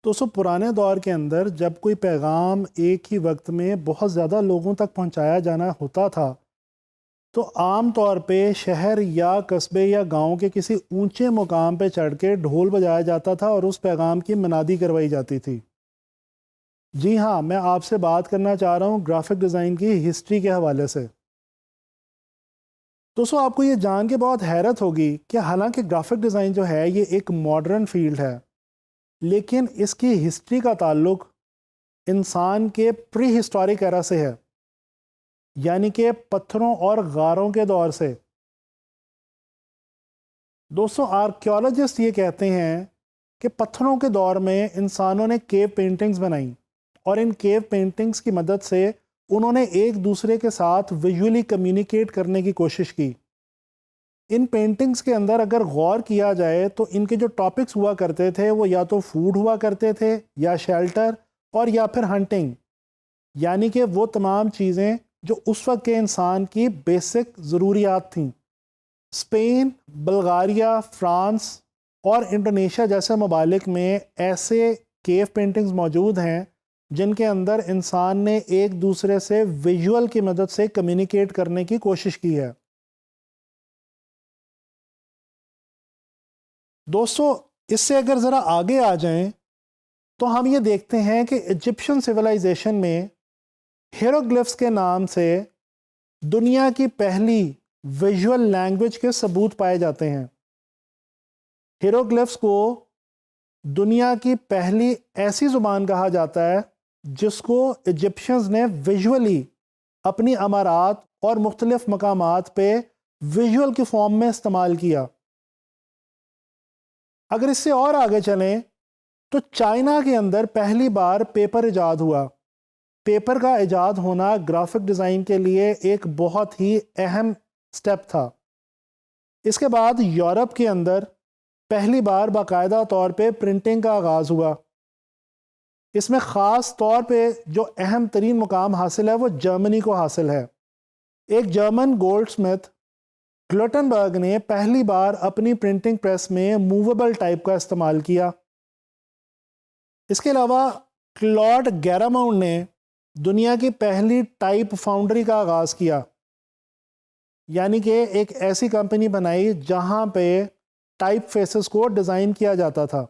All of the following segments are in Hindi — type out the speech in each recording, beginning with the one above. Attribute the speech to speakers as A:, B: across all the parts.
A: दोस्तों पुराने दौर के अंदर जब कोई पैगाम एक ही वक्त में बहुत ज़्यादा लोगों तक पहुंचाया जाना होता था तो आम तौर पे शहर या कस्बे या गांव के किसी ऊंचे मुकाम पे चढ़ के ढोल बजाया जाता था और उस पैगाम की मनादी करवाई जाती थी। जी हाँ, मैं आपसे बात करना चाह रहा हूँ ग्राफिक डिज़ाइन की हिस्ट्री के हवाले से। दोस्तों आपको ये जान के बहुत हैरत होगी कि हालांकि ग्राफिक डिज़ाइन जो है ये एक मॉडर्न फील्ड है, लेकिन इसकी हिस्ट्री का ताल्लुक इंसान के प्री हिस्टोरिक एरा से है, यानी कि पत्थरों और गारों के दौर से। दोस्तों आर्कियोलॉजिस्ट ये कहते हैं कि पत्थरों के दौर में इंसानों ने केव पेंटिंग्स बनाई और इन केव पेंटिंग्स की मदद से उन्होंने एक दूसरे के साथ विजुअली कम्युनिकेट करने की कोशिश की। इन पेंटिंग्स के अंदर अगर गौर किया जाए तो इनके जो टॉपिक्स हुआ करते थे वो या तो फूड हुआ करते थे या शेल्टर और या फिर हंटिंग, यानी कि वो तमाम चीज़ें जो उस वक्त के इंसान की बेसिक ज़रूरियात थीं। स्पेन, बल्गारिया, फ्रांस और इंडोनेशिया जैसे ममालिक में ऐसे केव पेंटिंग्स मौजूद हैं जिनके अंदर इंसान ने एक दूसरे से विजुअल की मदद से कम्युनिकेट करने की कोशिश की है। दोस्तों इससे अगर ज़रा आगे आ जाएं तो हम ये देखते हैं कि इजिप्शियन सिविलाइजेशन में हिरोग्लिफ्स के नाम से दुनिया की पहली विजुअल लैंग्वेज के सबूत पाए जाते हैं। हिरोग्लिफ्स को दुनिया की पहली ऐसी ज़ुबान कहा जाता है जिसको इजिप्शियंस ने विजुअली अपनी अमारात और मुख्तलिफ मकामात पे विजुअल की फॉर्म में इस्तेमाल किया। अगर इससे और आगे चलें तो चाइना के अंदर पहली बार पेपर इजाद हुआ। पेपर का इजाद होना ग्राफिक डिज़ाइन के लिए एक बहुत ही अहम स्टेप था। इसके बाद यूरोप के अंदर पहली बार बाकायदा तौर पे प्रिंटिंग का आगाज़ हुआ। इसमें ख़ास तौर पे जो अहम तरीन मुकाम हासिल है वो जर्मनी को हासिल है। एक जर्मन गोल्डस्मिथ ग्लटनबर्ग ने पहली बार अपनी प्रिंटिंग प्रेस में मूवेबल टाइप का इस्तेमाल किया। इसके अलावा क्लॉड गैरामाउंट ने दुनिया की पहली टाइप फाउंड्री का आगाज़ किया, यानी कि एक ऐसी कंपनी बनाई जहां पे टाइप फेसेस को डिज़ाइन किया जाता था।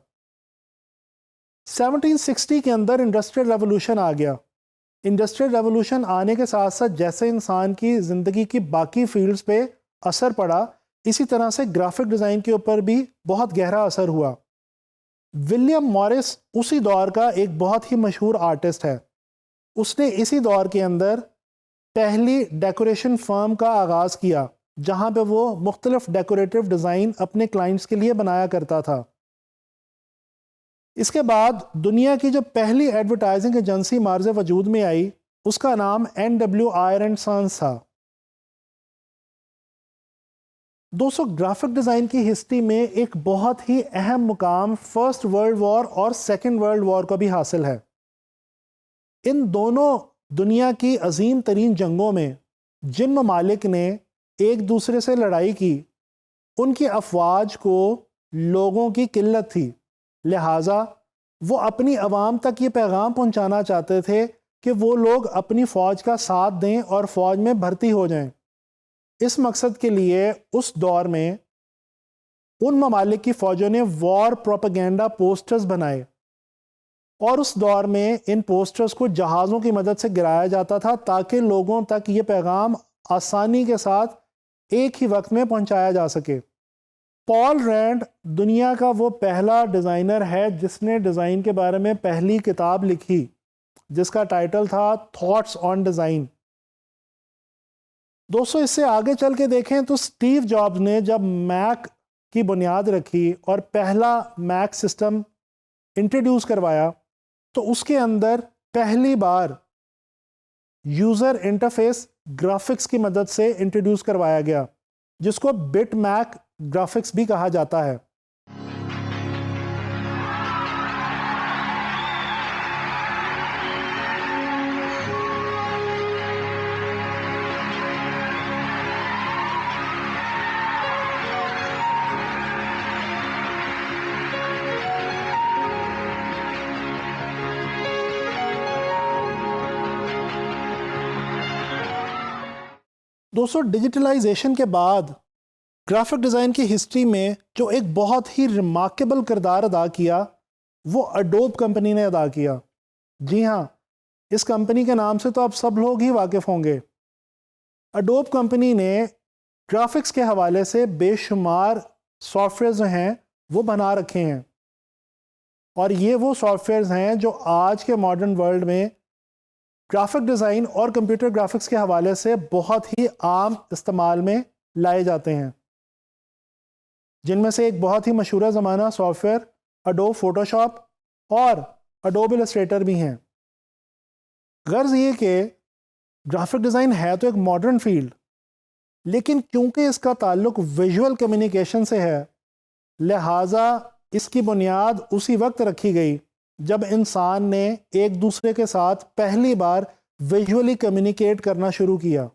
A: 1760 के अंदर इंडस्ट्रियल रेवोल्यूशन आ गया। इंडस्ट्रियल रेवोल्यूशन आने के साथ साथ जैसे इंसान की ज़िंदगी की बाकी फील्ड्स पे असर पड़ा, इसी तरह से ग्राफिक डिज़ाइन के ऊपर भी बहुत गहरा असर हुआ। विलियम मॉरिस उसी दौर का एक बहुत ही मशहूर आर्टिस्ट है। उसने इसी दौर के अंदर पहली डेकोरेशन फर्म का आगाज़ किया जहां पे वो मुख्तलिफ डेकोरेटिव डिज़ाइन अपने क्लाइंट्स के लिए बनाया करता था। इसके बाद दुनिया की जो पहली एडवर्टाइजिंग एजेंसी मार्ज़ वजूद में आई उसका नाम NW आयर एंड सन्स था। दोस्तों ग्राफिक डिज़ाइन की हिस्ट्री में एक बहुत ही अहम मुकाम फर्स्ट वर्ल्ड वॉर और सेकेंड वर्ल्ड वॉर को भी हासिल है। इन दोनों दुनिया की अजीम तरीन जंगों में जिन ममालिक ने एक दूसरे से लड़ाई की उनकी अफवाज को लोगों की किल्लत थी, लिहाजा वो अपनी आवाम तक ये पैगाम पहुंचाना चाहते थे कि वो लोग अपनी फ़ौज का साथ दें और फ़ौज में भर्ती हो जाएं। इस मकसद के लिए उस दौर में उन ममालिक की फ़ौजों ने वॉर प्रोपेगेंडा पोस्टर्स बनाए और उस दौर में इन पोस्टर्स को जहाज़ों की मदद से गिराया जाता था ताकि लोगों तक ये पैगाम आसानी के साथ एक ही वक्त में पहुंचाया जा सके। पॉल रैंड दुनिया का वो पहला डिज़ाइनर है जिसने डिज़ाइन के बारे में पहली किताब लिखी जिसका टाइटल था थॉट्स ऑन डिज़ाइन। दोस्तों इससे आगे चल के देखें तो स्टीव जॉब्स ने जब मैक की बुनियाद रखी और पहला मैक सिस्टम इंट्रोड्यूस करवाया तो उसके अंदर पहली बार यूज़र इंटरफेस ग्राफिक्स की मदद से इंट्रोड्यूस करवाया गया जिसको बिट मैक ग्राफिक्स भी कहा जाता है। दोस्तों, डिजिटलाइजेशन के बाद ग्राफिक डिज़ाइन की हिस्ट्री में जो एक बहुत ही रिमार्केबल किरदार अदा किया वो अडोब कंपनी ने अदा किया। जी हाँ, इस कंपनी के नाम से तो आप सब लोग ही वाकिफ़ होंगे। अडोब कंपनी ने ग्राफिक्स के हवाले से बेशुमार सॉफ्टवेयर जो हैं वो बना रखे हैं, और ये वो सॉफ्टवेयर्स हैं जो आज के मॉडर्न वर्ल्ड में ग्राफिक डिज़ाइन और कंप्यूटर ग्राफिक्स के हवाले से बहुत ही आम इस्तेमाल में लाए जाते हैं, जिनमें से एक बहुत ही मशहूर ज़माना सॉफ्टवेयर अडोब फोटोशॉप और अडोब इलस्ट्रेटर भी हैं। गर्ज़ ये कि ग्राफिक डिज़ाइन है तो एक मॉडर्न फील्ड, लेकिन क्योंकि इसका ताल्लुक विजुअल कम्युनिकेशन से है, लिहाजा इसकी बुनियाद उसी वक्त रखी गई जब इंसान ने एक दूसरे के साथ पहली बार विजुअली कम्युनिकेट करना शुरू किया।